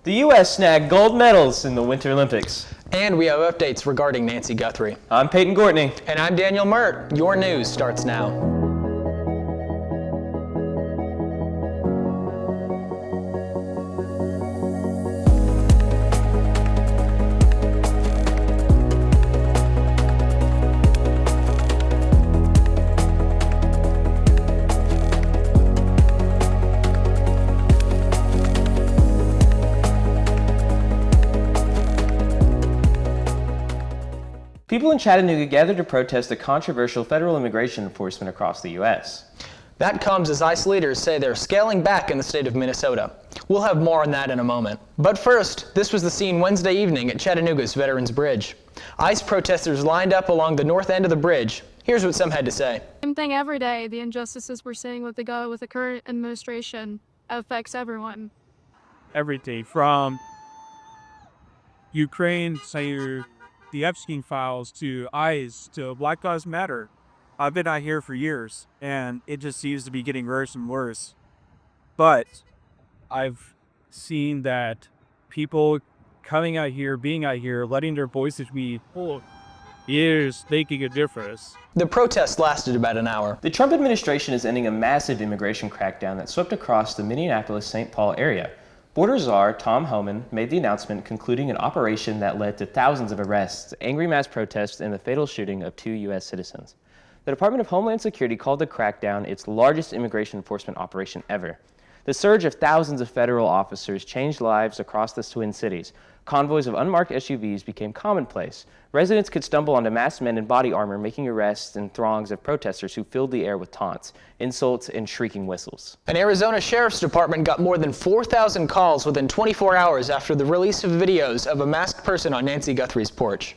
The U.S. snagged gold medals in the Winter Olympics. And we have updates regarding Nancy Guthrie. I'm Peyton Gortney. And I'm Daniel Mert. Your news starts now. People in Chattanooga gathered to protest the controversial federal immigration enforcement across the U.S. That comes as ICE leaders say they're scaling back in the state of Minnesota. We'll have more on that in a moment. But first, this was the scene Wednesday evening at Chattanooga's Veterans Bridge. ICE protesters lined up along the north end of the bridge. Here's what some had to say. Same thing every day. The injustices we're seeing with the current administration affects everyone. Everything from Ukraine to the Epstein files to ICE to Black Lives Matter. I've been out here for years, and it just seems to be getting worse and worse. But I've seen that people coming out here, being out here, letting their voices be heard is making a difference. The protest lasted about an hour. The Trump administration is ending a massive immigration crackdown that swept across the Minneapolis-St. Paul area. Border Czar Tom Homan made the announcement, concluding an operation that led to thousands of arrests, angry mass protests, and the fatal shooting of 2 U.S. citizens. The Department of Homeland Security called the crackdown its largest immigration enforcement operation ever. The surge of thousands of federal officers changed lives across the Twin Cities. Convoys of unmarked SUVs became commonplace. Residents could stumble onto masked men in body armor making arrests and throngs of protesters who filled the air with taunts, insults, and shrieking whistles. An Arizona Sheriff's Department got more than 4,000 calls within 24 hours after the release of videos of a masked person on Nancy Guthrie's porch.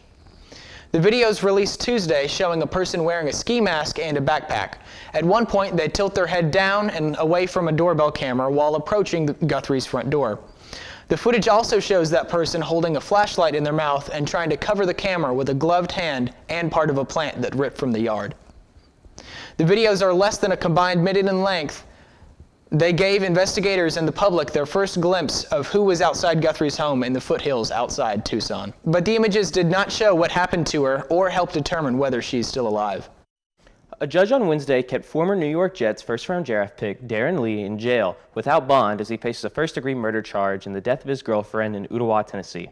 The videos released Tuesday showing a person wearing a ski mask and a backpack. At one point, they tilt their head down and away from a doorbell camera while approaching Guthrie's front door. The footage also shows that person holding a flashlight in their mouth and trying to cover the camera with a gloved hand and part of a plant that ripped from the yard. The videos are less than a combined minute in length. They gave investigators and the public their first glimpse of who was outside Guthrie's home in the foothills outside Tucson. But the images did not show what happened to her or help determine whether she's still alive. A judge on Wednesday kept former New York Jets first-round draft pick Darren Lee in jail without bond as he faces a first-degree murder charge in the death of his girlfriend in Ottawa, Tennessee.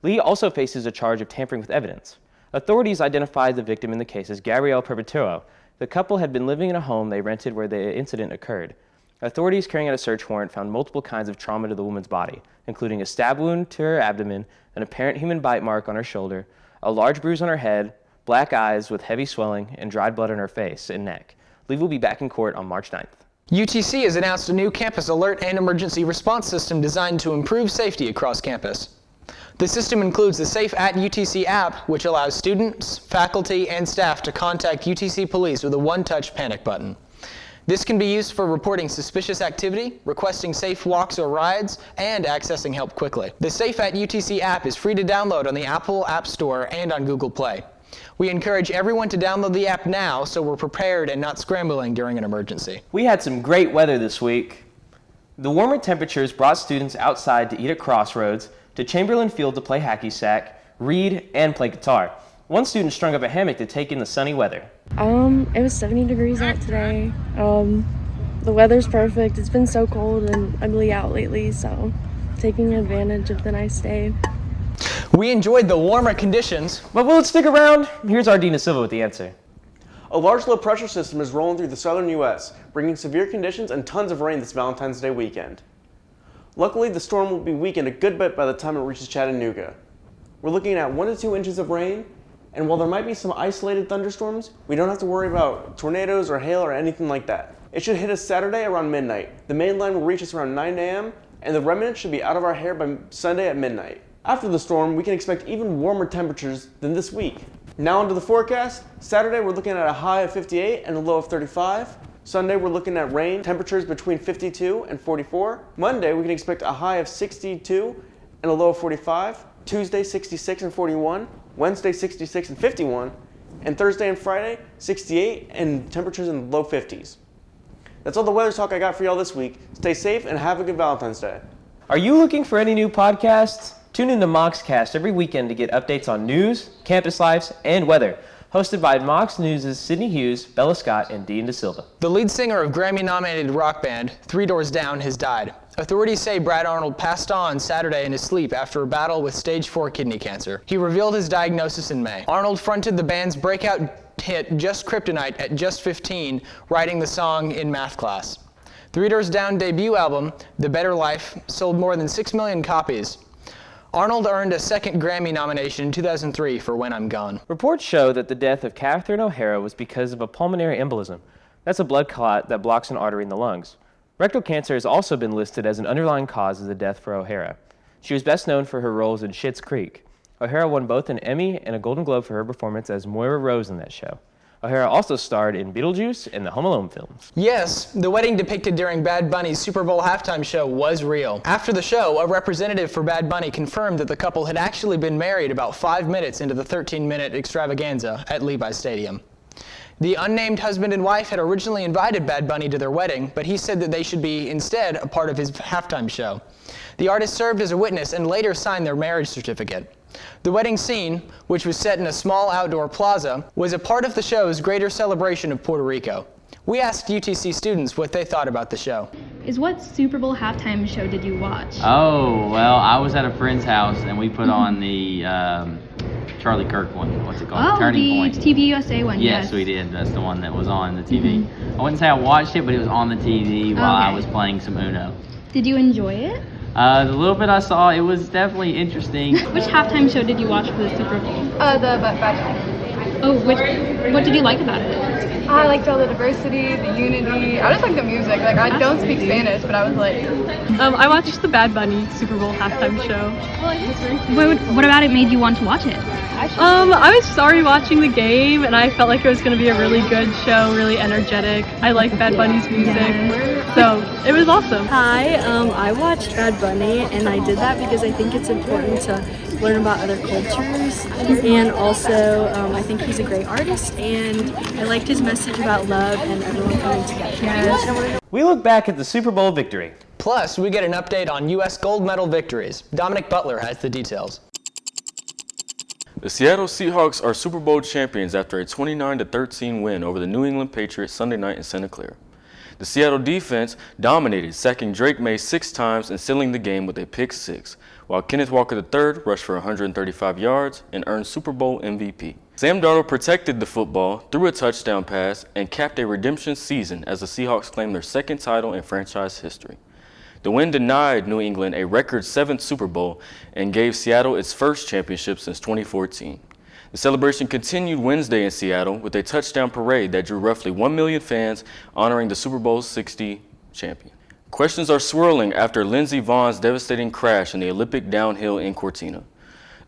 Lee also faces a charge of tampering with evidence. Authorities identified the victim in the case as Gabrielle Perpetuo. The couple had been living in a home they rented where the incident occurred. Authorities carrying out a search warrant found multiple kinds of trauma to the woman's body, including a stab wound to her abdomen, an apparent human bite mark on her shoulder, a large bruise on her head, black eyes with heavy swelling, and dried blood on her face and neck. Lee will be back in court on March 9th. UTC has announced a new campus alert and emergency response system designed to improve safety across campus. The system includes the Safe at UTC app, which allows students, faculty, and staff to contact UTC police with a one-touch panic button. This can be used for reporting suspicious activity, requesting safe walks or rides, and accessing help quickly. The Safe at UTC app is free to download on the Apple App Store and on Google Play. We encourage everyone to download the app now so we're prepared and not scrambling during an emergency. We had some great weather this week. The warmer temperatures brought students outside to eat at Crossroads, to Chamberlain Field to play hacky sack, read, and play guitar. One student strung up a hammock to take in the sunny weather. It was 70 degrees out today. The weather's perfect. It's been so cold and ugly out lately, so taking advantage of the nice day. We enjoyed the warmer conditions. But will it stick around? Here's Ardina Silva with the answer. A large low-pressure system is rolling through the southern U.S., bringing severe conditions and tons of rain this Valentine's Day weekend. Luckily, the storm will be weakened a good bit by the time it reaches Chattanooga. We're looking at 1 to 2 inches of rain, and while there might be some isolated thunderstorms, we don't have to worry about tornadoes or hail or anything like that. It should hit us Saturday around midnight. The main line will reach us around 9 a.m., and the remnants should be out of our hair by Sunday at midnight. After the storm, we can expect even warmer temperatures than this week. Now onto the forecast. Saturday, we're looking at a high of 58 and a low of 35. Sunday, we're looking at rain, temperatures between 52 and 44. Monday, we can expect a high of 62 and a low of 45. Tuesday, 66 and 41. Wednesday, 66 and 51. And Thursday and Friday, 68 and temperatures in the low 50s. That's all the weather talk I got for y'all this week. Stay safe and have a good Valentine's Day. Are you looking for any new podcasts? Tune in to Mocscast every weekend to get updates on news, campus lives, and weather. Hosted by Mocs News' Sydney Hughes, Bella Scott, and Dean DeSilva. The lead singer of Grammy-nominated rock band Three Doors Down has died. Authorities say Brad Arnold passed on Saturday in his sleep after a battle with stage 4 kidney cancer. He revealed his diagnosis in May. Arnold fronted the band's breakout hit Just Kryptonite at just 15, writing the song in math class. Three Doors Down debut album, The Better Life, sold more than 6 million copies. Arnold earned a second Grammy nomination in 2003 for When I'm Gone. Reports show that the death of Catherine O'Hara was because of a pulmonary embolism. That's a blood clot that blocks an artery in the lungs. Rectal cancer has also been listed as an underlying cause of the death for O'Hara. She was best known for her roles in Schitt's Creek. O'Hara won both an Emmy and a Golden Globe for her performance as Moira Rose in that show. O'Hara also starred in Beetlejuice and the Home Alone films. Yes, the wedding depicted during Bad Bunny's Super Bowl halftime show was real. After the show, a representative for Bad Bunny confirmed that the couple had actually been married about 5 minutes into the 13-minute extravaganza at Levi's Stadium. The unnamed husband and wife had originally invited Bad Bunny to their wedding, but he said that they should be instead a part of his halftime show. The artist served as a witness and later signed their marriage certificate. The wedding scene, which was set in a small outdoor plaza, was a part of the show's greater celebration of Puerto Rico. We asked UTC students what they thought about the show. What Super Bowl halftime show did you watch? Oh, well, I was at a friend's house and we put on the Charlie Kirk one. What's it called? Oh, Turning Point. the TV USA one. Yes, we did. That's the one that was on the TV. I wouldn't say I watched it, but it was on the TV while I was playing some Uno. Did you enjoy it? The little bit I saw, it was definitely interesting. Which halftime show did you watch for the Super Bowl? The Bad. Oh, what did you like about it? I liked all the diversity, the unity. I just like the music. Like, I don't speak Spanish, but I was like... I watched the Bad Bunny Super Bowl halftime show. What about it made you want to watch it? I was already watching the game, and I felt like it was going to be a really good show, really energetic. I like Bad Bunny's music, so it was awesome. Hi, I watched Bad Bunny, and I did that because I think it's important to learn about other cultures, and also I think he's a great artist, and I liked his message about love and everyone coming together. We look back at the Super Bowl victory. Plus, we get an update on U.S. gold medal victories. Dominic Butler has the details. The Seattle Seahawks are Super Bowl champions after a 29-13 win over the New England Patriots Sunday night in Santa Clara. The Seattle defense dominated, sacking Drake May 6 times and sealing the game with a pick 6, while Kenneth Walker III rushed for 135 yards and earned Super Bowl MVP. Sam Darnold protected the football, threw a touchdown pass, and capped a redemption season as the Seahawks claimed their second title in franchise history. The win denied New England a record 7th Super Bowl and gave Seattle its first championship since 2014. The celebration continued Wednesday in Seattle with a touchdown parade that drew roughly 1 million fans honoring the Super Bowl 60 champion. Questions are swirling after Lindsey Vogn's devastating crash in the Olympic downhill in Cortina.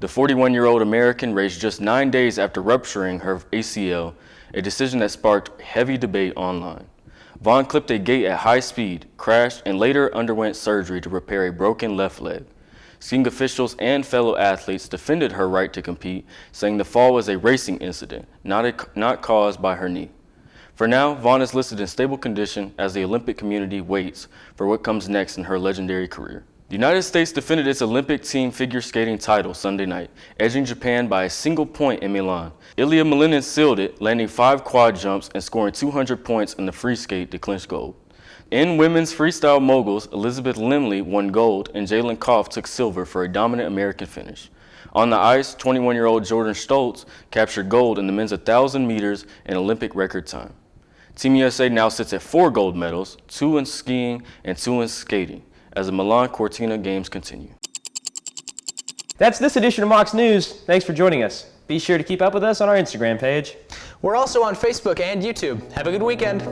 The 41-year-old American raced just 9 days after rupturing her ACL, a decision that sparked heavy debate online. Vaughn clipped a gate at high speed, crashed, and later underwent surgery to repair a broken left leg. Skiing officials and fellow athletes defended her right to compete, saying the fall was a racing incident, not caused by her knee. For now, Vaughn is listed in stable condition as the Olympic community waits for what comes next in her legendary career. The United States defended its Olympic team figure skating title Sunday night, edging Japan by a single point in Milan. Ilya Malinin sealed it, landing 5 quad jumps and scoring 200 points in the free skate to clinch gold. In women's freestyle moguls, Elizabeth Limley won gold and Jalen Koff took silver for a dominant American finish. On the ice, 21-year-old Jordan Stoltz captured gold in the men's 1,000 meters in Olympic record time. Team USA now sits at 4 gold medals, 2 in skiing and 2 in skating, as the Milan Cortina Games continue. That's this edition of Mocs News. Thanks for joining us. Be sure to keep up with us on our Instagram page. We're also on Facebook and YouTube. Have a good weekend.